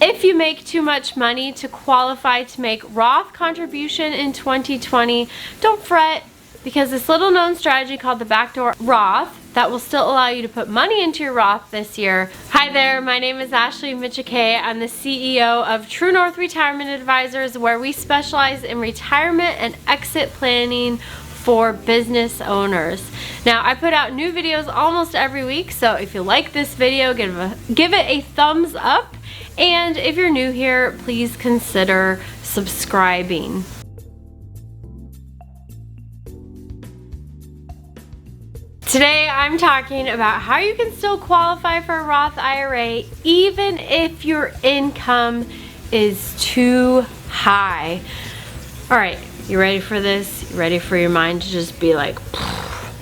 If you make too much money to qualify to make Roth contribution in 2020, don't fret, because this little known strategy called the backdoor Roth that will still allow you to put money into your Roth this year. Hi there, my name is Ashley Michike. I'm the CEO of True North Retirement Advisors, where we specialize in retirement and exit planning for business owners. Now, I put out new videos almost every week, so if you like this video, give it a thumbs up. And if you're new here, please consider subscribing. Today, I'm talking about how you can still qualify for a Roth IRA even if your income is too high. All right, you ready for this? You ready for your mind to just be like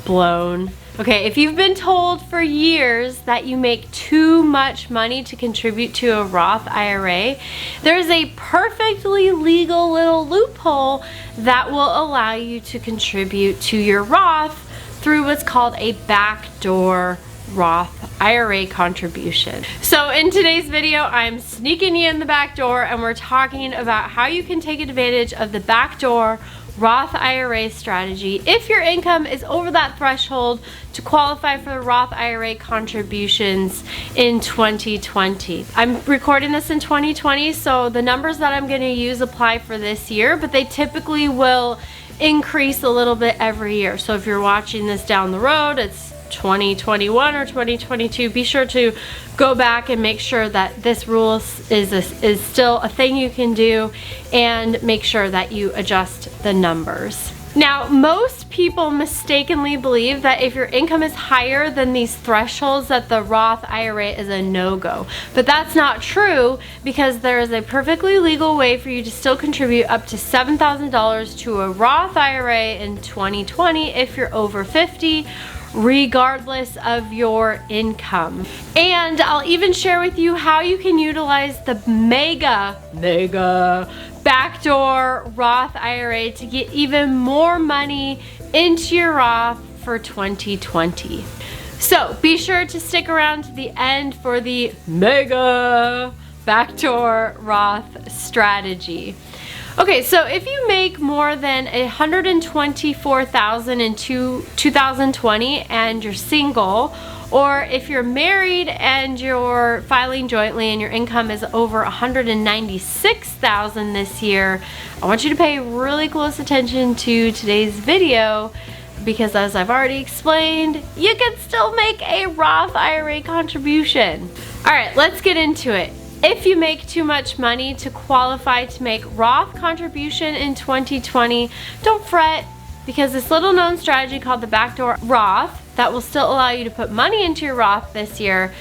blown? Okay, if you've been told for years that you make too much money to contribute to a Roth IRA, there's a perfectly legal little loophole that will allow you to contribute to your Roth through what's called a backdoor Roth IRA contribution. So in today's video, I'm sneaking you in the back door, and we're talking about how you can take advantage of the backdoor Roth IRA strategy if your income is over that threshold to qualify for the Roth IRA contributions in 2020. I'm recording this in 2020, so the numbers that I'm going to use apply for this year, but they typically will increase a little bit every year. So if you're watching this down the road, it's 2021 or 2022, be sure to go back and make sure that this rule is still a thing you can do, and make sure that you adjust the numbers. Now, most people mistakenly believe that if your income is higher than these thresholds that the Roth IRA is a no-go. But that's not true, because there is a perfectly legal way for you to still contribute up to $7,000 to a Roth IRA in 2020 if you're over 50, regardless of your income. And I'll even share with you how you can utilize the mega backdoor Roth IRA to get even more money into your Roth for 2020. So be sure to stick around to the end for the mega backdoor Roth strategy. Okay, so if you make more than $124,000 in 2020 and you're single, or if you're married and you're filing jointly and your income is over $196,000 this year, I want you to pay really close attention to today's video, because as I've already explained, you can still make a Roth IRA contribution. All right, let's get into it. If you make too much money to qualify to make Roth contribution in 2020, don't fret, because this little known strategy called the backdoor Roth that will still allow you to put money into your Roth this year,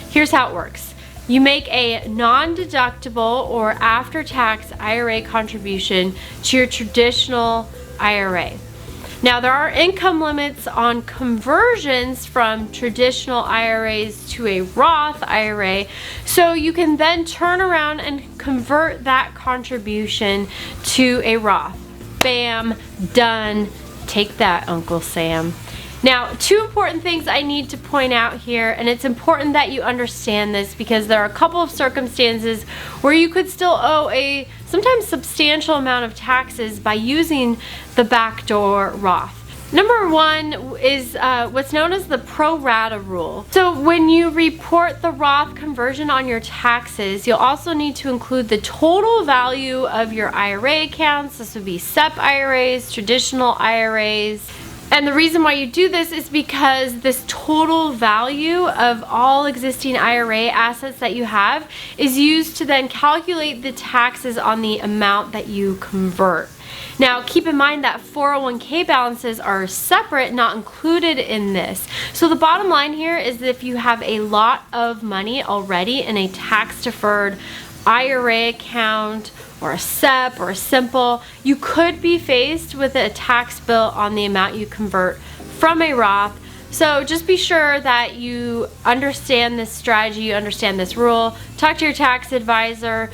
here's how it works. You make a non-deductible or after-tax IRA contribution to your traditional IRA. Now, there are income limits on conversions from traditional IRAs to a Roth IRA, so you can then turn around and convert that contribution to a Roth. Bam, done. Take that, Uncle Sam. Now, two important things I need to point out here, and it's important that you understand this, because there are a couple of circumstances where you could still owe a sometimes substantial amount of taxes by using the backdoor Roth. Number one is what's known as the pro rata rule. So when you report the Roth conversion on your taxes, you'll also need to include the total value of your IRA accounts. This would be SEP IRAs, traditional IRAs. And the reason why you do this is because this total value of all existing IRA assets that you have is used to then calculate the taxes on the amount that you convert. Now, keep in mind that 401k balances are separate, not included in this. So the bottom line here is that if you have a lot of money already in a tax-deferred IRA account or a SEP or a simple, you could be faced with a tax bill on the amount you convert from a Roth. So just be sure that you understand this strategy, you understand this rule. Talk to your tax advisor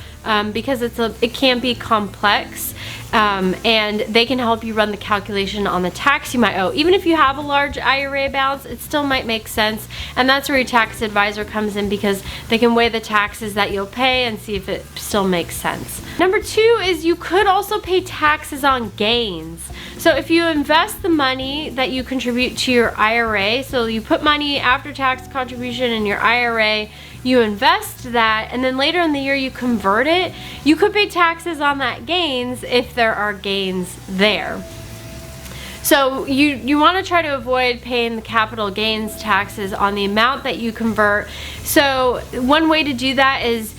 because it can be complex, and they can help you run the calculation on the tax you might owe. Even if you have a large IRA balance, it still might make sense, and that's where your tax advisor comes in because they can weigh the taxes that you'll pay and see if it still makes sense. Number 2 is you could also pay taxes on gains. So if you invest the money that you contribute to your IRA, so you put money after tax contribution in your IRA, you invest that, and then later in the year you convert it, you could pay taxes on that gains if there are gains there. So you want to try to avoid paying the capital gains taxes on the amount that you convert. So one way to do that is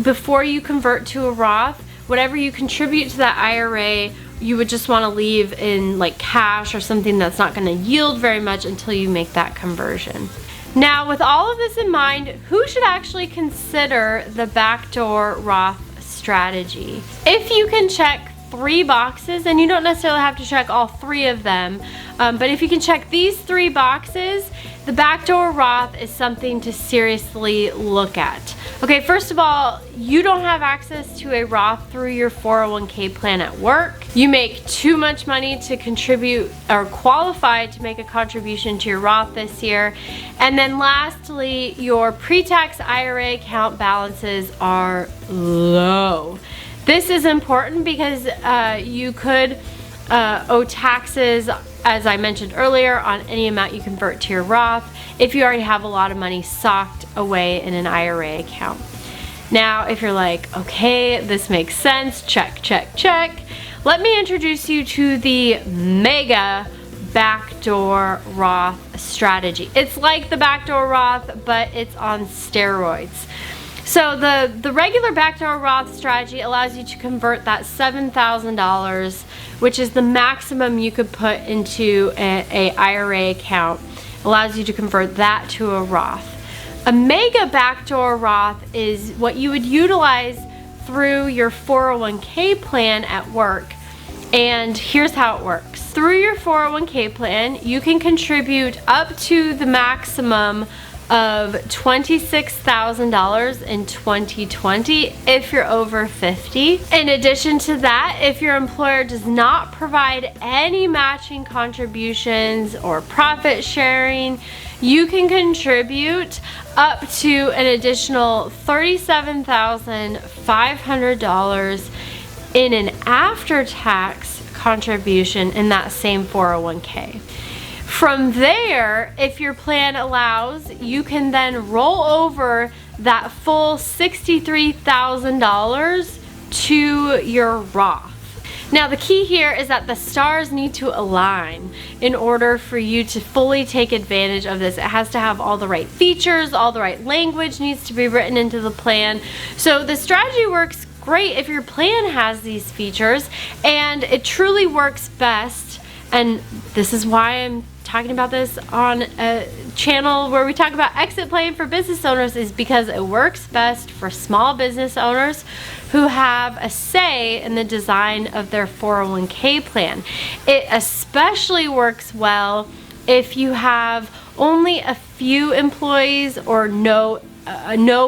before you convert to a Roth, whatever you contribute to that IRA, you would just want to leave in like cash or something that's not going to yield very much until you make that conversion. Now, with all of this in mind, who should actually consider the backdoor Roth strategy? If you can check 3 boxes, and you don't necessarily have to check all 3 of them, but if you can check these 3 boxes, the backdoor Roth is something to seriously look at. Okay, first of all, you don't have access to a Roth through your 401k plan at work. You make too much money to contribute or qualify to make a contribution to your Roth this year. And then lastly, your pre-tax IRA account balances are low. This is important because you could owe taxes, as I mentioned earlier, on any amount you convert to your Roth if you already have a lot of money socked away in an IRA account. Now, if you're like, okay, this makes sense, check, check, check, let me introduce you to the mega backdoor Roth strategy. It's like the backdoor Roth, but it's on steroids. So the regular backdoor Roth strategy allows you to convert that $7,000, which is the maximum you could put into a IRA account, allows you to convert that to a Roth. A mega backdoor Roth is what you would utilize through your 401k plan at work. And here's how it works. Through your 401k plan, you can contribute up to the maximum of $26,000 in 2020 if you're over 50. In addition to that, if your employer does not provide any matching contributions or profit sharing, you can contribute up to an additional $37,500 in an after-tax contribution in that same 401k. From there, if your plan allows, you can then roll over that full $63,000 to your Roth. Now, the key here is that the stars need to align in order for you to fully take advantage of this. It has to have all the right features, all the right language needs to be written into the plan. So the strategy works great if your plan has these features, and it truly works best. And this is why I'm talking about this on a channel where we talk about exit planning for business owners, is because it works best for small business owners who have a say in the design of their 401k plan. It especially works well if you have only a few employees or no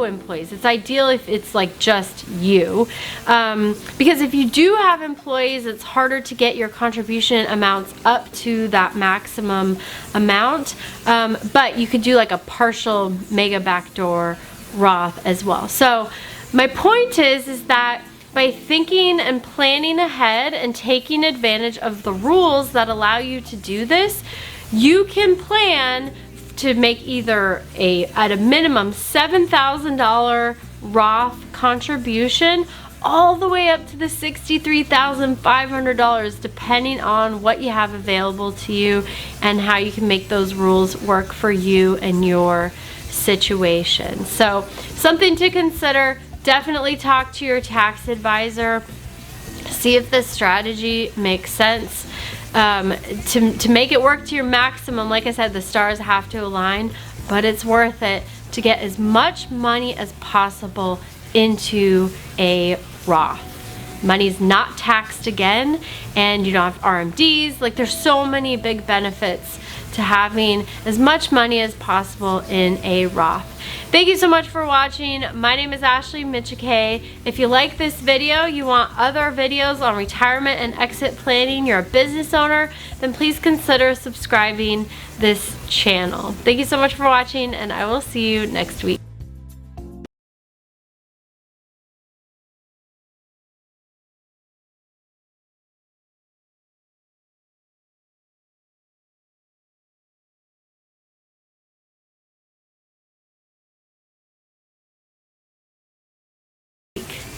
employees. It's ideal if it's like just you, because if you do have employees, it's harder to get your contribution amounts up to that maximum amount, but you could do like a partial mega backdoor Roth as well. So my point is that by thinking and planning ahead and taking advantage of the rules that allow you to do this, you can plan to make either at a minimum $7,000 Roth contribution all the way up to the $63,500, depending on what you have available to you and how you can make those rules work for you and your situation. So something to consider. Definitely talk to your tax advisor. See if this strategy makes sense. To make it work to your maximum, like I said, the stars have to align, but it's worth it to get as much money as possible into a Roth. money's not taxed again, and you don't have RMDs. Like, there's so many big benefits to having as much money as possible in a Roth. Thank you so much for watching. My name is Ashley Michike. If you like this video, you want other videos on retirement and exit planning, you're a business owner, then please consider subscribing this channel. Thank you so much for watching, and I will see you next week.